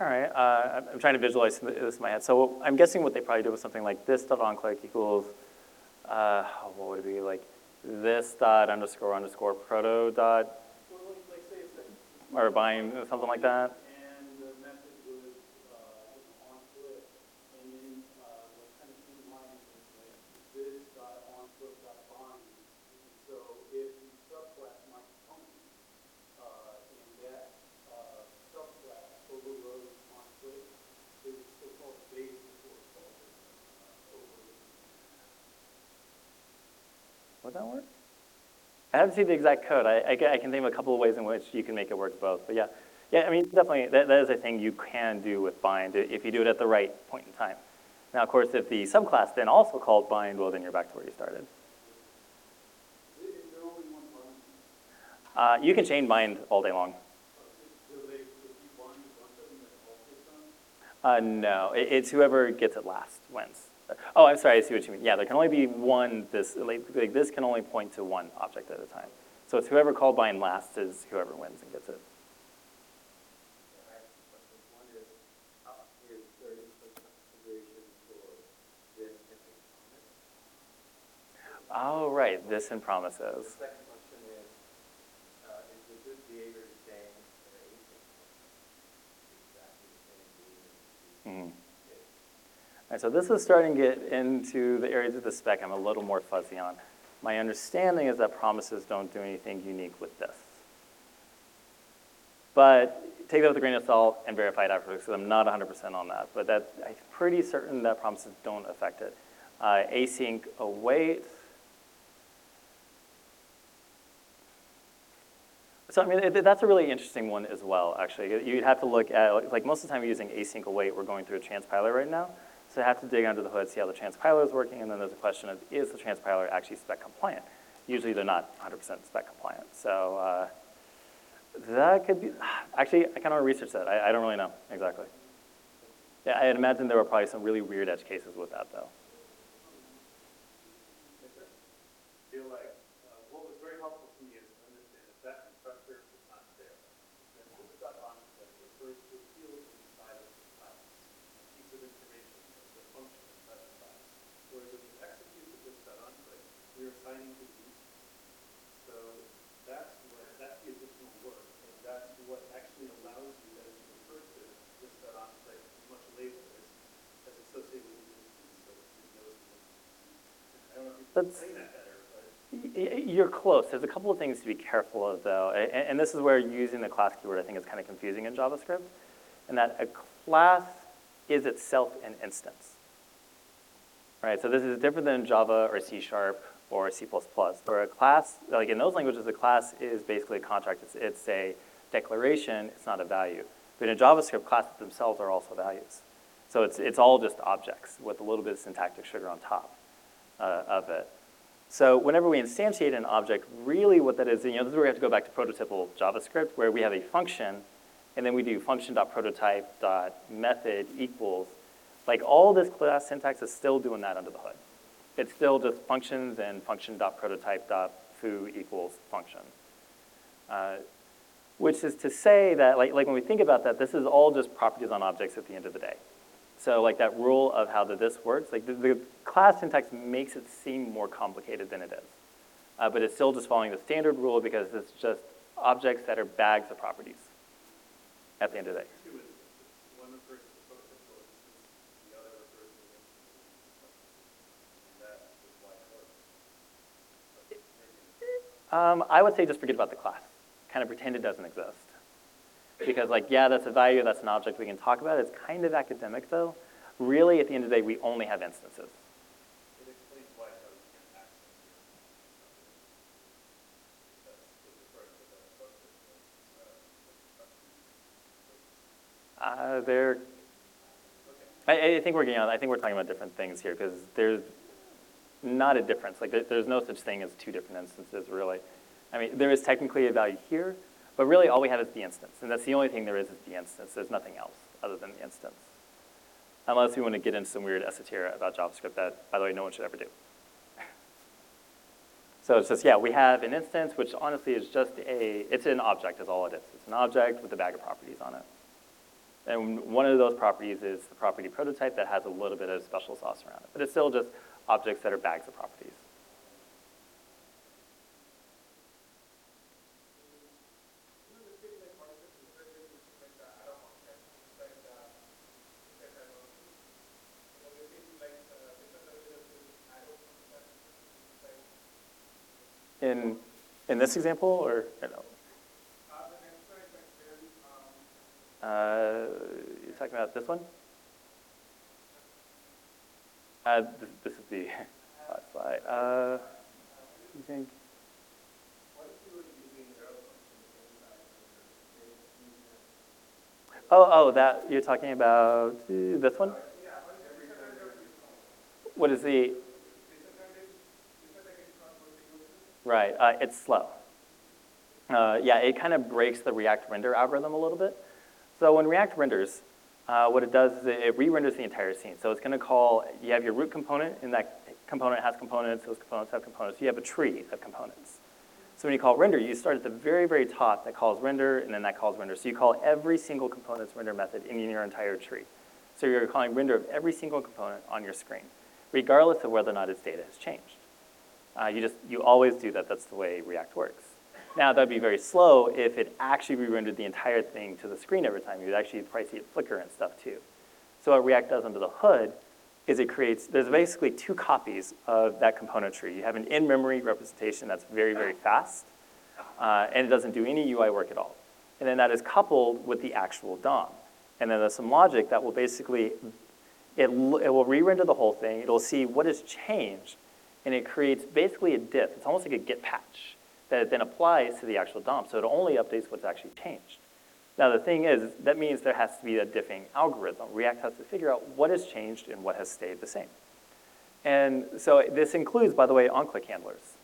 Speaker 1: All right, I'm trying to visualize this in my head. So I'm guessing what they probably did was something like this dot onClick equals, what would it be, like this dot underscore underscore proto dot, or bind, something like that.
Speaker 3: And the method was onClick, and then what kind of came to mind was like this dot onClick dot bind. So if the subclass my component, and that subclass overrode onClick, it would still call the base before it called it overrode.
Speaker 1: Would that work? I haven't seen the exact code. I can think of a couple of ways in which you can make it work both. But yeah, I mean, definitely, that is a thing you can do with bind if you do it at the right point in time. Now, of course, if the subclass then also called bind, well, then you're back to where you started.
Speaker 3: Is there only one bind?
Speaker 1: You can chain bind all day long.
Speaker 3: So if you bind a bunch of them, then all gets done?
Speaker 1: No, it's whoever gets it last wins. Oh, I'm sorry, I see what you mean. Yeah, there can only be one, this can only point to one object at a time. So it's whoever called bind last is whoever wins and gets it.
Speaker 4: I have two questions. One is there input configuration for this and a promise?
Speaker 1: Oh, right, this and
Speaker 4: The
Speaker 1: promises.
Speaker 4: second question is the good behavior is saying or async exactly the same behavior?
Speaker 1: Mhm. All right, so this is starting to get into the areas of the spec I'm a little more fuzzy on. My understanding is that promises don't do anything unique with this. But take that with a grain of salt and verify it afterwards, because I'm not 100% on that. But I'm pretty certain that promises don't affect it. Async await. So, I mean, that's a really interesting one as well, actually. You'd have to look at, like most of the time we're using async await, we're going through a transpiler right now. So I have to dig under the hood, see how the transpiler is working, and then there's a question of, is the transpiler actually spec compliant? Usually they're not 100% spec compliant. So that could be, actually, I kind of research that. I don't really know exactly. Yeah, I'd imagine there were probably some really weird edge cases with that, though.
Speaker 2: I feel like what was very helpful to me is to understand that that constructor is not there. Then this is that object that refers to a field inside of the class, a piece of information, the function inside the class. Whereas when you execute the this.onClick, you're assigning to the instance. So that's the additional work, and that's what actually allows you, as you refer to this.onClick much later, as associated with the instance. So it knows the instance. I don't know if you can explain that better.
Speaker 1: You're close. There's a couple of things to be careful of, though. And this is where using the class keyword, I think, is kind of confusing in JavaScript, in that a class is itself an instance. Right? So this is different than Java or C# or C++. Where a class, like in those languages, a class is basically a contract. It's a declaration. It's not a value. But in JavaScript, classes themselves are also values. So it's all just objects with a little bit of syntactic sugar on top of it. So whenever we instantiate an object, really what that is, this is where we have to go back to prototypal JavaScript, where we have a function, and then we do function.prototype.method equals. Like all this class syntax is still doing that under the hood. It's still just functions and function.prototype.foo equals function. Which is to say that, like when we think about that, this is all just properties on objects at the end of the day. So like that rule of how this works, like the class syntax makes it seem more complicated than it is. But it's still just following the standard rule because it's just objects that are bags of properties at the end of the day.
Speaker 2: Two instances. One refers to the prototypical instance, the other refers to the instance. And that is why it works.
Speaker 1: I would say just forget about the class. Kind of pretend it doesn't exist. Because like, yeah, that's a value, that's an object we can talk about. It's kind of academic though. Really, at the end of the day, we only have instances.
Speaker 2: It explains why you can't access here. Because it refers to the prototypical
Speaker 1: I think we're getting on. I think we're talking about different things here because there's not a difference. Like there's no such thing as two different instances, really. I mean, there is technically a value here, but really all we have is the instance, and that's the only thing there is the instance. There's nothing else other than the instance. Unless we want to get into some weird esoteric about JavaScript that, by the way, no one should ever do. So it's just, yeah, we have an instance, which honestly is just it's an object is all it is. It's an object with a bag of properties on it. And one of those properties is the property prototype that has a little bit of special sauce around it. But it's still just objects that are bags of properties. In this example, or no? You're talking about this one? This is the last slide. You think? Oh, that you're talking about this one? What is the,
Speaker 2: Disadvantage, you said like it's not good to use this.
Speaker 1: right, it's slow. Yeah, it kind of breaks the React render algorithm a little bit. So when React renders, what it does is it re-renders the entire scene. So it's going to call, you have your root component, and that component has components, those components have components. You have a tree of components. So when you call render, you start at the very, very top that calls render, and then that calls render. So you call every single component's render method in your entire tree. So you're calling render of every single component on your screen, regardless of whether or not its data has changed. You always do that. That's the way React works. Now, that'd be very slow if it actually re-rendered the entire thing to the screen every time. You'd actually probably see it flicker and stuff too. So what React does under the hood is it creates, there's basically two copies of that component tree. You have an in-memory representation that's very, very fast, and it doesn't do any UI work at all. And then that is coupled with the actual DOM. And then there's some logic that will basically, it will re-render the whole thing. It'll see what has changed, and it creates basically a diff. It's almost like a git patch that it then applies to the actual DOM. So it only updates what's actually changed. Now the thing is, that means there has to be a diffing algorithm. React has to figure out what has changed and what has stayed the same. And so this includes, by the way, on-click handlers.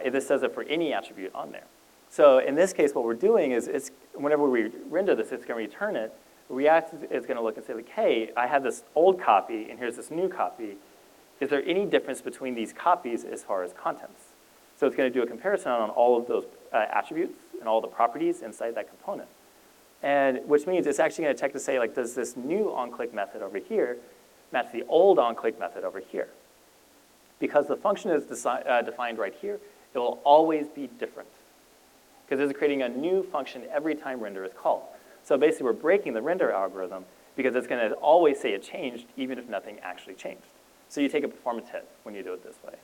Speaker 1: This does it for any attribute on there. So in this case, what we're doing is, whenever we render this, it's going to return it. React is going to look and say, like, hey, I have this old copy, and here's this new copy. Is there any difference between these copies as far as contents? So it's going to do a comparison on all of those attributes and all the properties inside that component. And which means it's actually going to check to say, like, does this new on-click method over here match the old on-click method over here? Because the function is defined right here, it will always be different. Because it's creating a new function every time render is called. So basically, we're breaking the render algorithm because it's going to always say it changed, even if nothing actually changed. So you take a performance hit when you do it this way.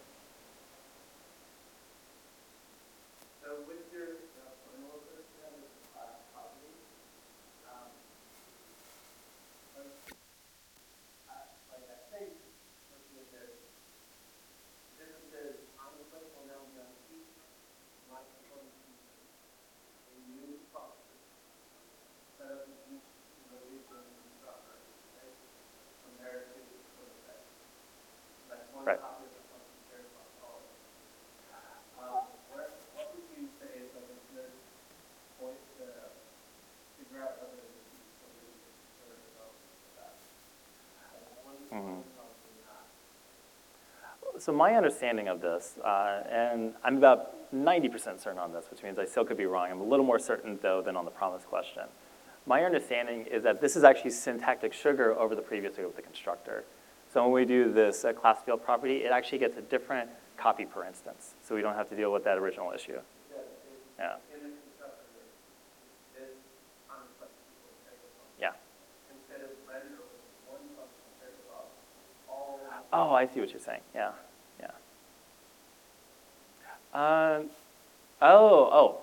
Speaker 3: So with your framework that is class property, I think looking at this, differences on the click will now be on each microphone a new function instead of each region structure, right? Compared to sort of that. That's one
Speaker 1: Right.
Speaker 3: copy of the function shared across all of them. What would you say is like a good point to figure out whether this is something or development for that? One function not.
Speaker 1: So my understanding of this, and I'm about 90% certain on this, which means I still could be wrong. I'm a little more certain, though, than on the promise question. My understanding is that this is actually syntactic sugar over the previous way with the constructor. So when we do this class field property, it actually gets a different copy per instance. So we don't have to deal with that original issue. Yeah.
Speaker 3: In the constructor, this on-click will take a function.
Speaker 1: Yeah.
Speaker 3: Instead of render with one function shared across all.
Speaker 1: Oh, I see what you're saying. Yeah, yeah.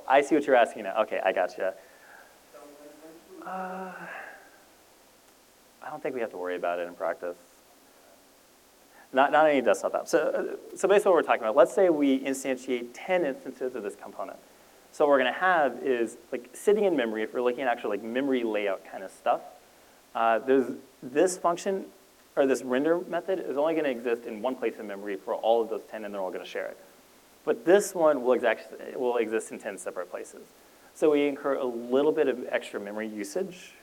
Speaker 1: I see what you're asking now. Okay, I gotcha.
Speaker 3: So when
Speaker 1: I don't think we have to worry about it in practice. Not any desktop app. So basically what we're talking about, let's say we instantiate 10 instances of this component. So what we're going to have is, like, sitting in memory, if we're looking at actual, like, memory layout kind of stuff, there's this function, or this render method, is only going to exist in one place in memory for all of those 10, and they're all going to share it. But this one will exist in 10 separate places. So we incur a little bit of extra memory usage,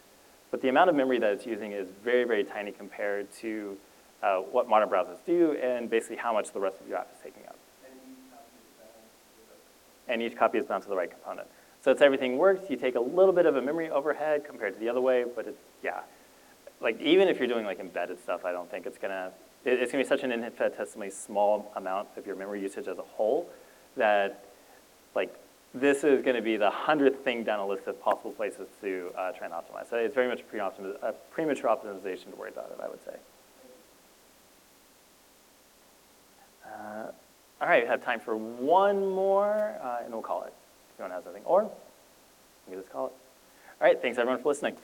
Speaker 1: but the amount of memory that it's using is very, very tiny compared to what modern browsers do, and basically how much the rest of your app is taking up. And each copy is bound to the right component. So it's everything works. You take a little bit of a memory overhead compared to the other way, but it's, yeah. Like, even if you're doing, like, embedded stuff, I don't think it's gonna be such an infinitesimally small amount of your memory usage as a whole that, like, this is gonna be the 100th thing down a list of possible places to try and optimize. So it's very much a premature optimization to worry about it, I would say. All right, we have time for one more, and we'll call it, if anyone has anything. Or, we can just call it. All right, thanks everyone for listening.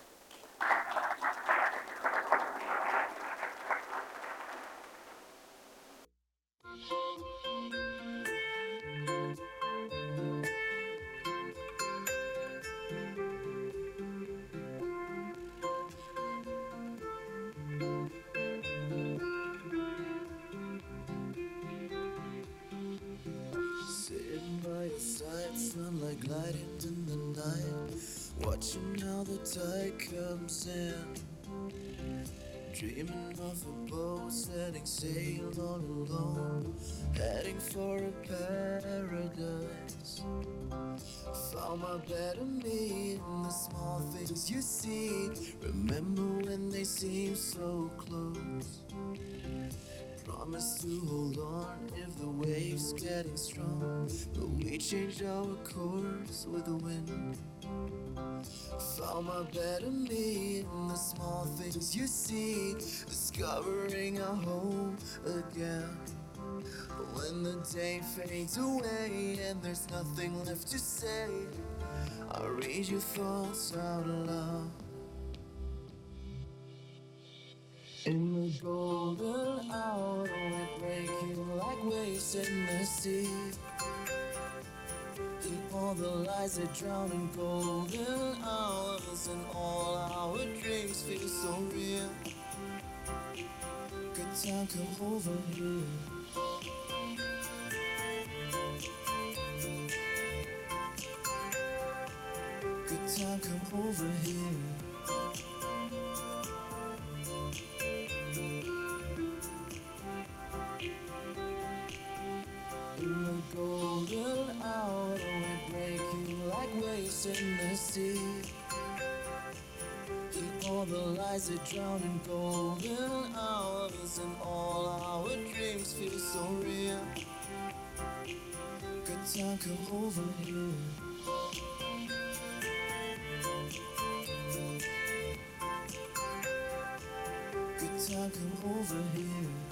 Speaker 5: gliding in the night, watching how the tide comes in. Dreaming of a boat setting sail all alone, heading for a paradise. Found my better me in the small things you see. Remember when they seem so close. Promise to hold on if the waves getting strong, but we change our course with the wind. Found my better me in the small things you see, discovering our home again. When the day fades away and there's nothing left to say, I'll read your thoughts out loud. In the golden hour, we break you like waves in the sea. And all the lies that drown in golden hours, and all our dreams feel so real. Good time, come over here. Good time, come over here. In the golden hour, we break you like waves in the sea. And all the lies that drown in golden hours, and all our dreams feel so real. Good time, come over here. Good time, come over here.